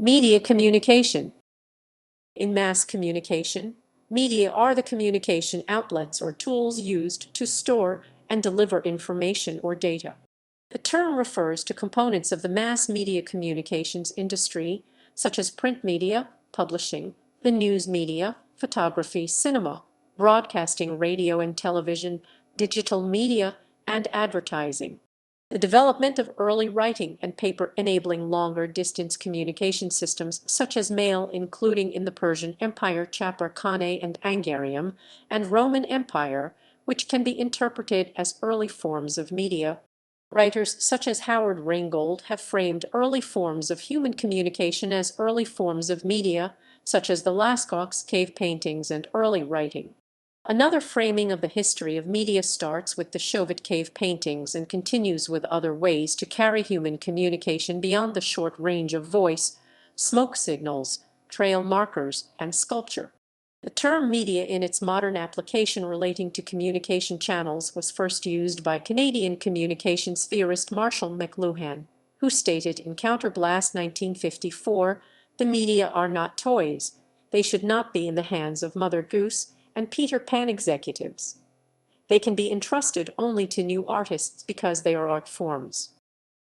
Media communication. In mass communication, media are the communication outlets or tools used to store and deliver information or data. The term refers to components of the mass media communications industry, such as print media, publishing, the news media, photography, cinema, broadcasting, radio and television, digital media, and advertising. The development of early writing and paper enabling longer distance communication systems such as mail, including in the Persian Empire, Chapar Khaneh and Angarium, and Roman Empire, which can be interpreted as early forms of media. Writers such as Howard Rheingold have framed early forms of human communication as early forms of media, such as the Lascaux cave paintings and early writing. Another framing of the history of media starts with the Chauvet Cave paintings and continues with other ways to carry human communication beyond the short range of voice, smoke signals, trail markers, and sculpture. The term media in its modern application relating to communication channels was first used by Canadian communications theorist Marshall McLuhan, who stated in Counterblast 1954, "The media are not toys. They should not be in the hands of Mother Goose and Peter Pan executives. They can be entrusted only to new artists because they are art forms."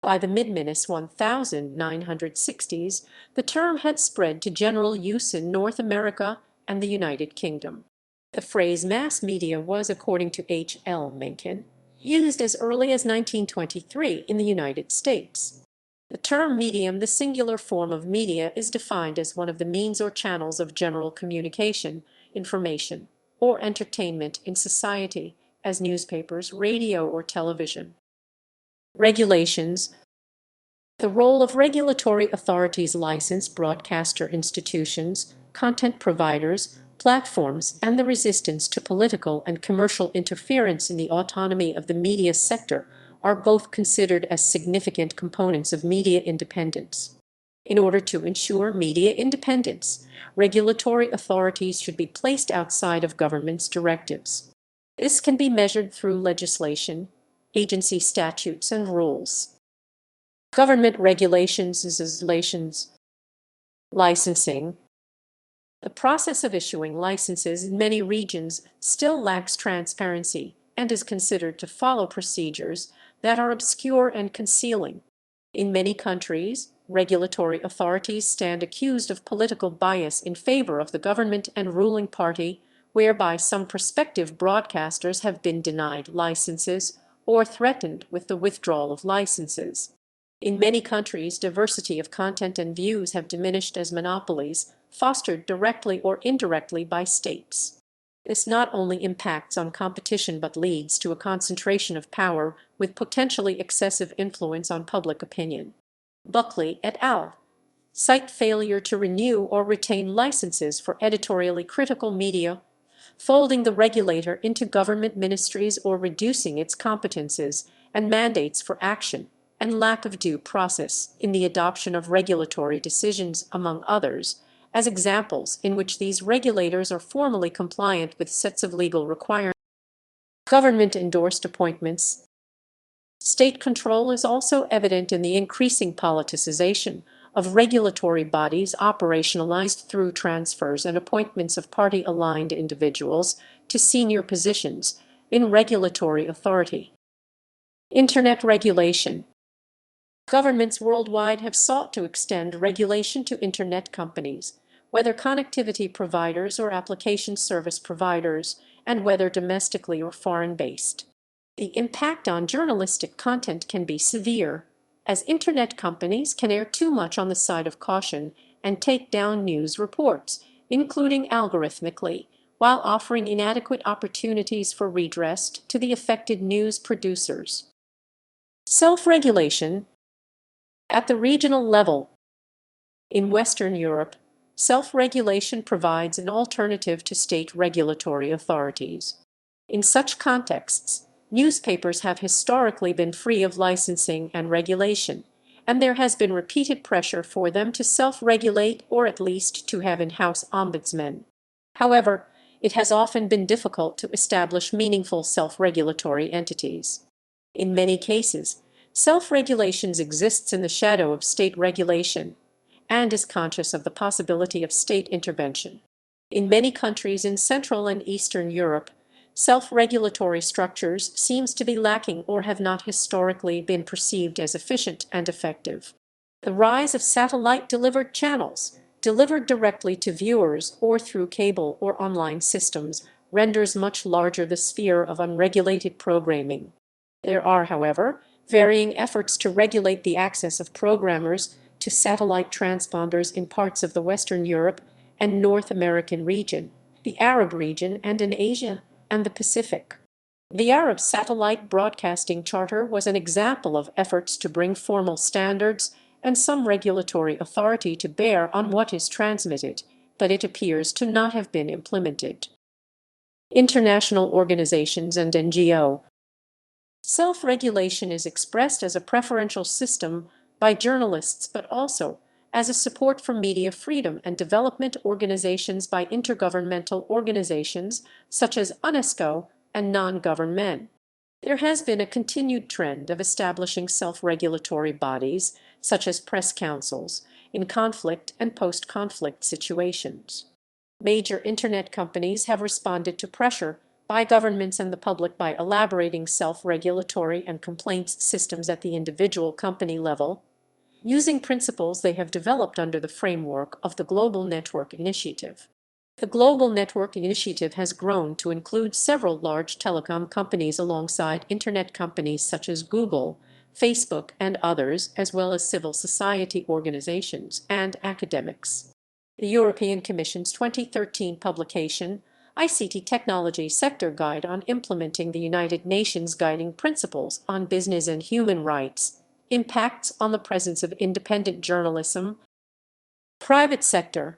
By the mid-1960s, the term had spread to general use in North America and the United Kingdom. The phrase mass media was, according to H. L. Mencken, used as early as 1923 in the United States. The term medium, the singular form of media, is defined as one of the means or channels of general communication, information, or entertainment in society, as newspapers, radio, or television. Regulations. The role of regulatory authorities license broadcaster institutions, content providers, platforms, and the resistance to political and commercial interference in the autonomy of the media sector are both considered as significant components of media independence. In order to ensure media independence, regulatory authorities should be placed outside of government's directives. This can be measured through legislation, agency statutes, and rules. Government regulations, licensing. The process of issuing licenses in many regions still lacks transparency and is considered to follow procedures that are obscure and concealing. In many countries, regulatory authorities stand accused of political bias in favor of the government and ruling party, whereby some prospective broadcasters have been denied licenses or threatened with the withdrawal of licenses. In many countries, diversity of content and views have diminished as monopolies, fostered directly or indirectly by states. This not only impacts on competition but leads to a concentration of power with potentially excessive influence on public opinion. Buckley et al. Cite failure to renew or retain licenses for editorially critical media, folding the regulator into government ministries or reducing its competences and mandates for action, and lack of due process in the adoption of regulatory decisions, among others, as examples in which these regulators are formally compliant with sets of legal requirements. Government-endorsed appointments. State control is also evident in the increasing politicization of regulatory bodies operationalized through transfers and appointments of party-aligned individuals to senior positions in regulatory authority. Internet regulation. Governments worldwide have sought to extend regulation to Internet companies, whether connectivity providers or application service providers, and whether domestically or foreign-based. The impact on journalistic content can be severe, as Internet companies can err too much on the side of caution and take down news reports, including algorithmically, while offering inadequate opportunities for redress to the affected news producers. Self-regulation. At the regional level, in Western Europe, self-regulation provides an alternative to state regulatory authorities. In such contexts, newspapers have historically been free of licensing and regulation, and there has been repeated pressure for them to self-regulate or at least to have in-house ombudsmen. However, it has often been difficult to establish meaningful self-regulatory entities. In many cases, self-regulation exists in the shadow of state regulation, and is conscious of the possibility of state intervention. In many countries in Central and Eastern Europe, self-regulatory structures seems to be lacking or have not historically been perceived as efficient and effective. The rise of satellite-delivered channels, delivered directly to viewers or through cable or online systems, renders much larger the sphere of unregulated programming. There are, however, varying efforts to regulate the access of programmers to satellite transponders in parts of the Western Europe and North American region, the Arab region, and in Asia and the Pacific. The Arab Satellite Broadcasting Charter was an example of efforts to bring formal standards and some regulatory authority to bear on what is transmitted, but it appears to not have been implemented. International organizations and NGO. Self-regulation is expressed as a preferential system by journalists, but also as a support for media freedom and development organizations by intergovernmental organizations such as UNESCO and non-government. There has been a continued trend of establishing self-regulatory bodies, such as press councils, in conflict and post-conflict situations. Major Internet companies have responded to pressure by governments and the public by elaborating self-regulatory and complaints systems at the individual company level, using principles they have developed under the framework of the Global Network Initiative. The Global Network Initiative has grown to include several large telecom companies alongside Internet companies such as Google, Facebook, and others, as well as civil society organizations and academics. The European Commission's 2013 publication, ICT Technology Sector Guide on Implementing the United Nations Guiding Principles on Business and Human Rights, Impacts on the Presence of Independent Journalism. Private sector.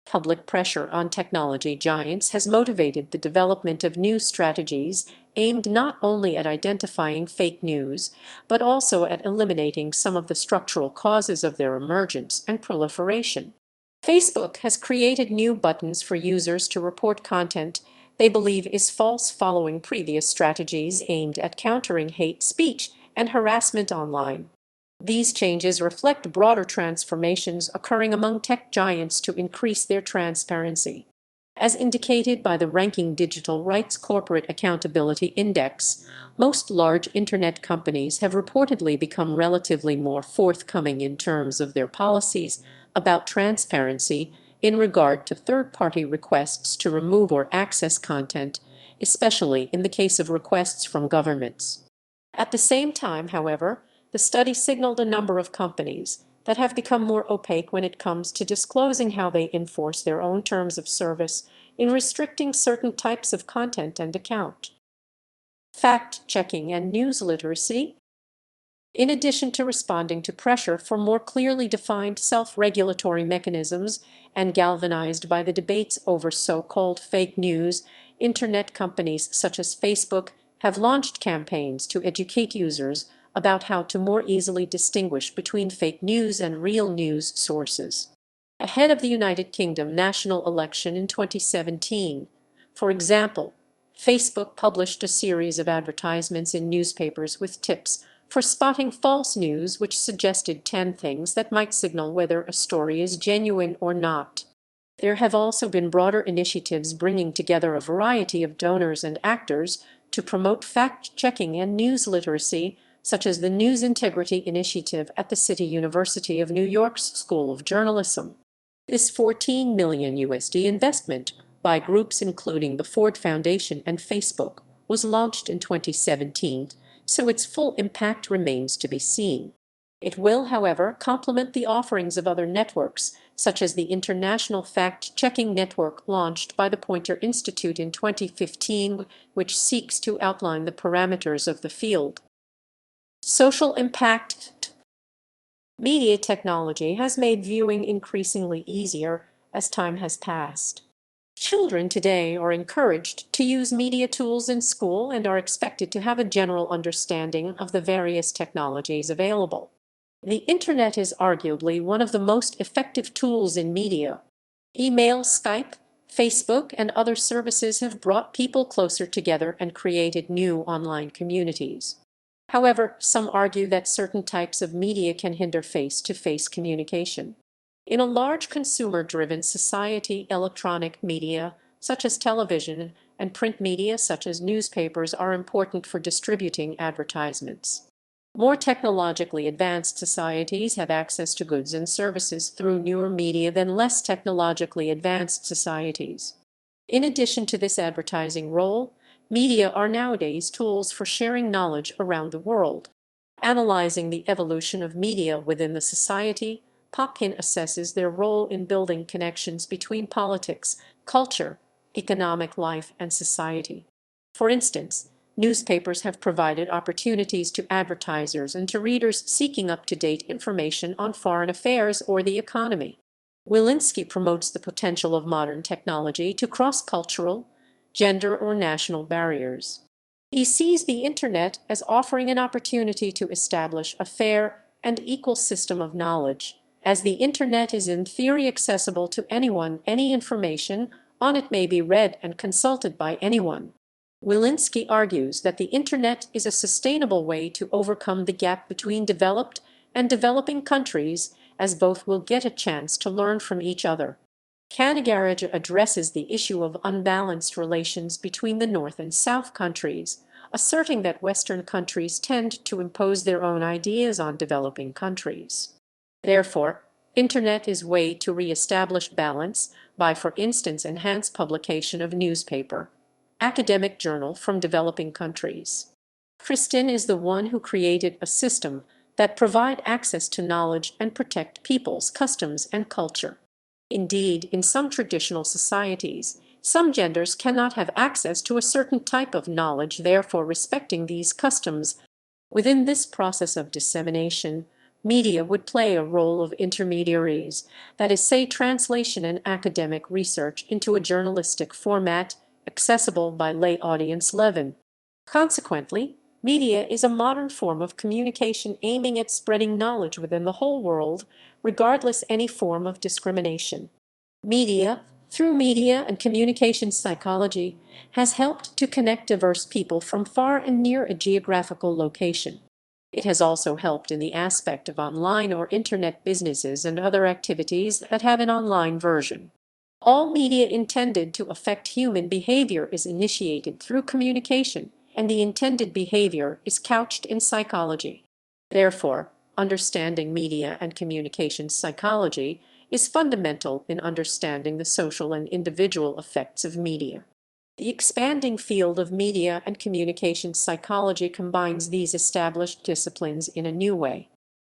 Public pressure on technology giants has motivated the development of new strategies aimed not only at identifying fake news, but also at eliminating some of the structural causes of their emergence and proliferation. Facebook has created new buttons for users to report content they believe is false following previous strategies aimed at countering hate speech and harassment online. These changes reflect broader transformations occurring among tech giants to increase their transparency. As indicated by the Ranking Digital Rights Corporate Accountability Index, most large Internet companies have reportedly become relatively more forthcoming in terms of their policies about transparency in regard to third-party requests to remove or access content, especially in the case of requests from governments. At the same time, however, the study signaled a number of companies that have become more opaque when it comes to disclosing how they enforce their own terms of service in restricting certain types of content and account. Fact-checking and news literacy. In addition to responding to pressure for more clearly defined self-regulatory mechanisms and galvanized by the debates over so-called fake news, Internet companies such as Facebook have launched campaigns to educate users about how to more easily distinguish between fake news and real news sources. Ahead of the United Kingdom national election in 2017, for example, Facebook published a series of advertisements in newspapers with tips for spotting false news, which suggested 10 things that might signal whether a story is genuine or not. There have also been broader initiatives bringing together a variety of donors and actors to promote fact-checking and news literacy, such as the News Integrity Initiative at the City University of New York's School of Journalism. This $14 million investment by groups including the Ford Foundation and Facebook was launched in 2017, so its full impact remains to be seen. It will, however, complement the offerings of other networks, such as the International Fact-Checking Network launched by the Poynter Institute in 2015, which seeks to outline the parameters of the field. Social impact. Media technology has made viewing increasingly easier as time has passed. Children today are encouraged to use media tools in school and are expected to have a general understanding of the various technologies available. The Internet is arguably one of the most effective tools in media. Email, Skype, Facebook, and other services have brought people closer together and created new online communities. However, some argue that certain types of media can hinder face-to-face communication. In a large consumer-driven society, electronic media, such as television, and print media, such as newspapers, are important for distributing advertisements. More technologically advanced societies have access to goods and services through newer media than less technologically advanced societies. In addition to this advertising role, media are nowadays tools for sharing knowledge around the world. Analyzing the evolution of media within the society, Popkin assesses their role in building connections between politics, culture, economic life, and society. For instance, newspapers have provided opportunities to advertisers and to readers seeking up-to-date information on foreign affairs or the economy. Wilinski promotes the potential of modern technology to cross cultural, gender, or national barriers. He sees the Internet as offering an opportunity to establish a fair and equal system of knowledge. As the Internet is in theory accessible to anyone, any information on it may be read and consulted by anyone. Wilinski argues that the Internet is a sustainable way to overcome the gap between developed and developing countries, as both will get a chance to learn from each other. Khaneh addresses the issue of unbalanced relations between the North and South countries, asserting that Western countries tend to impose their own ideas on developing countries. Therefore, Internet is a way to re-establish balance by, for instance, enhanced publication of newspaper, academic journal from developing countries. Kristin is the one who created a system that provide access to knowledge and protect people's customs and culture. Indeed, in some traditional societies, some genders cannot have access to a certain type of knowledge, therefore respecting these customs. Within this process of dissemination, media would play a role of intermediaries, that is, say, translation and academic research into a journalistic format accessible by lay audience level. Consequently, media is a modern form of communication aiming at spreading knowledge within the whole world, regardless any form of discrimination. Media, through media and communication psychology, has helped to connect diverse people from far and near a geographical location. It has also helped in the aspect of online or internet businesses and other activities that have an online version. All media intended to affect human behavior is initiated through communication, and the intended behavior is couched in psychology. Therefore, understanding media and communication psychology is fundamental in understanding the social and individual effects of media. The expanding field of media and communication psychology combines these established disciplines in a new way.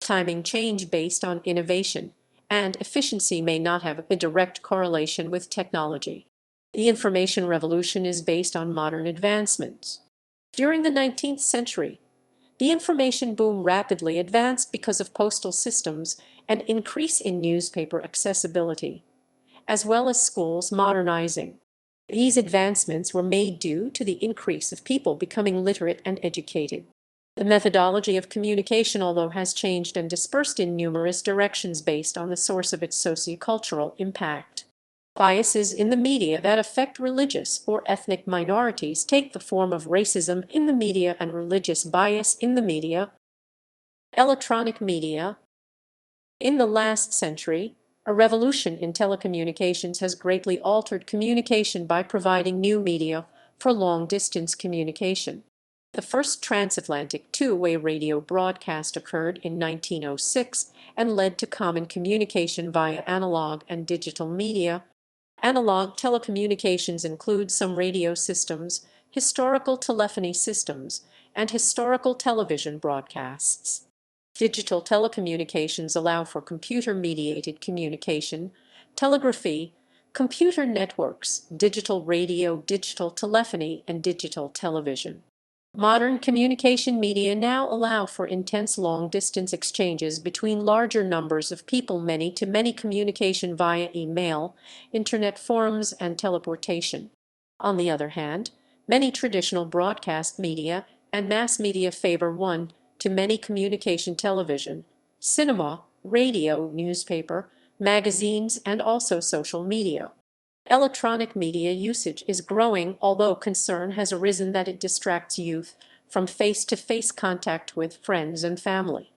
Timing change based on innovation and efficiency may not have a direct correlation with technology. The information revolution is based on modern advancements. During the 19th century, the information boom rapidly advanced because of postal systems and increase in newspaper accessibility, as well as schools modernizing. These advancements were made due to the increase of people becoming literate and educated. The methodology of communication, although has changed and dispersed in numerous directions based on the source of its sociocultural impact. Biases in the media that affect religious or ethnic minorities take the form of racism in the media and religious bias in the media. Electronic media. In the last century, a revolution in telecommunications has greatly altered communication by providing new media for long-distance communication. The first transatlantic two-way radio broadcast occurred in 1906 and led to common communication via analog and digital media. Analog telecommunications include some radio systems, historical telephony systems, and historical television broadcasts. Digital telecommunications allow for computer-mediated communication, telegraphy, computer networks, digital radio, digital telephony, and digital television. Modern communication media now allow for intense long-distance exchanges between larger numbers of people, many-to-many communication via email, internet forums, and teleportation. On the other hand, many traditional broadcast media and mass media favor one-to-many communication, television, cinema, radio, newspaper, magazines, and also social media. Electronic media usage is growing, although concern has arisen that it distracts youth from face-to-face contact with friends and family.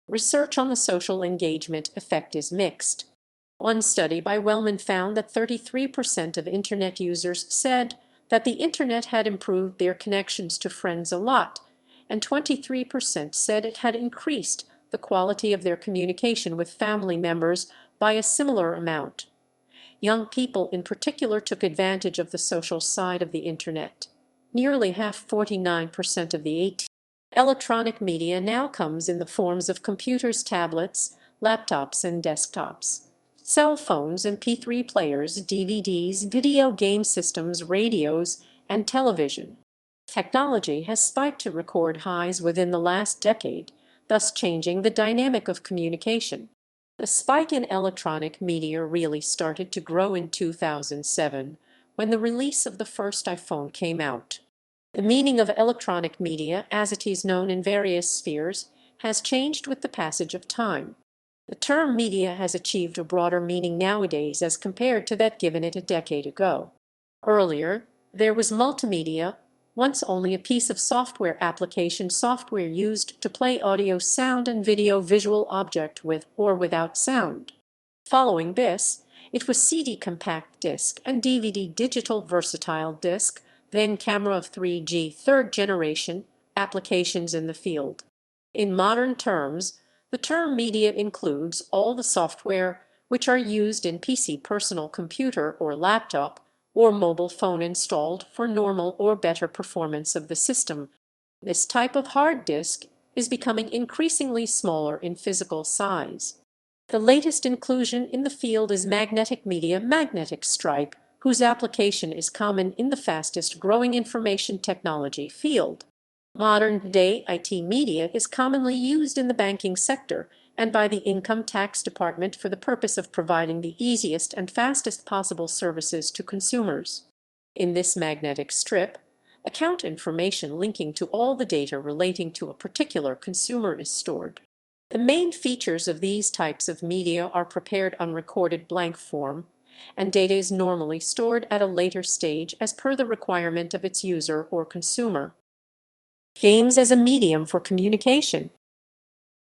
Research on the social engagement effect is mixed. One study by Wellman found that 33% of Internet users said that the Internet had improved their connections to friends a lot, and 23% said it had increased the quality of their communication with family members by a similar amount. Young people in particular took advantage of the social side of the Internet. Nearly half, 49% of the 18. Electronic media now comes in the forms of computers, tablets, laptops, and desktops. Cell phones, MP3 players, DVDs, video game systems, radios, and television. Technology has spiked to record highs within the last decade, thus changing the dynamic of communication. The spike in electronic media really started to grow in 2007 when the release of the first iPhone came out. The meaning of electronic media, as it is known in various spheres, has changed with the passage of time. The term media has achieved a broader meaning nowadays as compared to that given it a decade ago. Earlier, there was multimedia, once only a piece of software application software used to play audio, sound, and video visual object with or without sound. Following this, it was CD compact disc and DVD digital versatile disc, then camera of 3G third generation, applications in the field. In modern terms, the term media includes all the software which are used in PC, personal computer or laptop, or mobile phone installed for normal or better performance of the system. This type of hard disk is becoming increasingly smaller in physical size. The latest inclusion in the field is magnetic media, magnetic stripe, whose application is common in the fastest growing information technology field. Modern-day IT media is commonly used in the banking sector and by the income tax department for the purpose of providing the easiest and fastest possible services to consumers. In this magnetic strip, account information linking to all the data relating to a particular consumer is stored. The main features of these types of media are prepared unrecorded blank form, and data is normally stored at a later stage as per the requirement of its user or consumer. Games as a medium for communication.